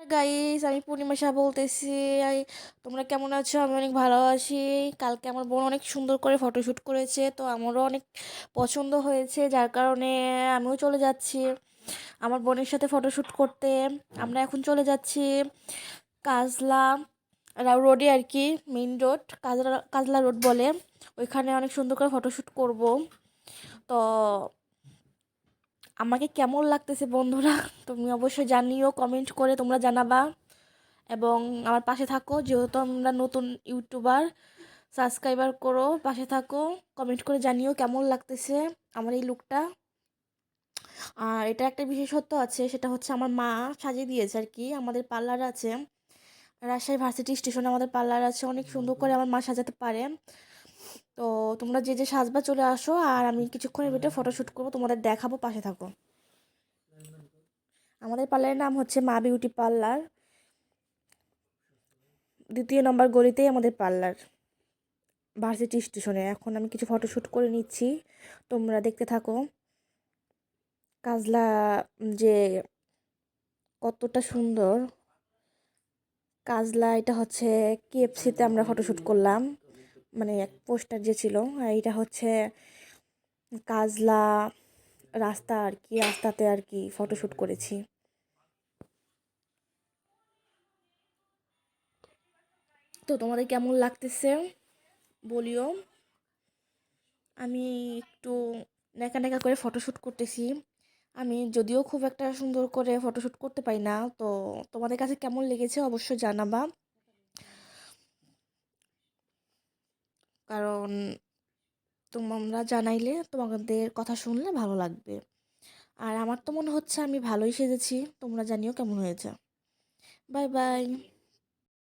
Guys, আমি পূর্ণিমা শাহ বলতেছি। তোমরা কেমন আছো? আমি অনেক ভালো আছি। কালকে আমার বোন অনেক সুন্দর করে ফটোশ্যুট করেছে, তো আমারও অনেক পছন্দ হয়েছে, যার কারণে আমিও চলে যাচ্ছি আমার বোনের সাথে ফটোশ্যুট করতে। আমরা এখন চলে যাচ্ছি কাজলা রোডে আর কি, main road, Kajla Kajla road বলে। ওইখানে অনেক সুন্দর করে ফটোশ্যুট করব। তো আমাকে কেমন লাগতেছে বন্ধুরা, তুমি অবশ্যই জানিও, কমেন্ট করে তোমরা জানাবা। এবং আমার পাশে থাকো, যেহেতু আমরা নতুন ইউটিউবার। সাবস্ক্রাইবার করো, পাশে থাকো, কমেন্ট করে জানিও কেমন লাগতেছে আমার এই লুকটা। আর এটা একটা বিশেষত্ব আছে, সেটা হচ্ছে আমার মা সাজিয়ে দিয়েছে আর কি। আমাদের পার্লার আছে রাজশাহী ভার্সিটি স্টেশনে, আমাদের পার্লার আছে, অনেক সুন্দর করে আমার মা সাজাতে পারে। তো তোমরা যে যে সাজবা চলে আসো, আর আমি কিছুক্ষণের ভিতরে ফটোশ্যুট করবো, তোমাদের দেখাবো, পাশে থাকো। আমাদের পার্লারের নাম হচ্ছে মা বিউটি পার্লার, 2 নম্বর গলিতেই আমাদের পার্লার, ভার্সিটি স্টেশনে। এখন আমি কিছু ফটোশ্যুট করে নিচ্ছি, তোমরা দেখতে থাকো। কাজলা যে কতটা সুন্দর, কাজলা এটা হচ্ছে কেএফসিতে আমরা ফটোশ্যুট করলাম, মানে এক পোস্টার যে ছিল। আর এটা হচ্ছে কাজলা রাস্তা আর কি, রাস্তাতে আর কি ফটোশ্যুট করেছি। তো তোমাদের কেমন লাগতেছে বলিও। আমি একটু নেকা নেকা করে ফটোশ্যুট করতেছি। আমি যদিও খুব একটা সুন্দর করে ফটোশ্যুট করতে পারি না, তো তোমাদের কাছে কেমন লেগেছে অবশ্যই জানাবা। কারণ তোমরা জানাইলে, তোমাদের কথা শুনলে ভালো লাগবে। আর আমার তো মনে হচ্ছে আমি ভালোই সেজেছি, তোমরা জানিও কেমন হয়েছে। Bye bye.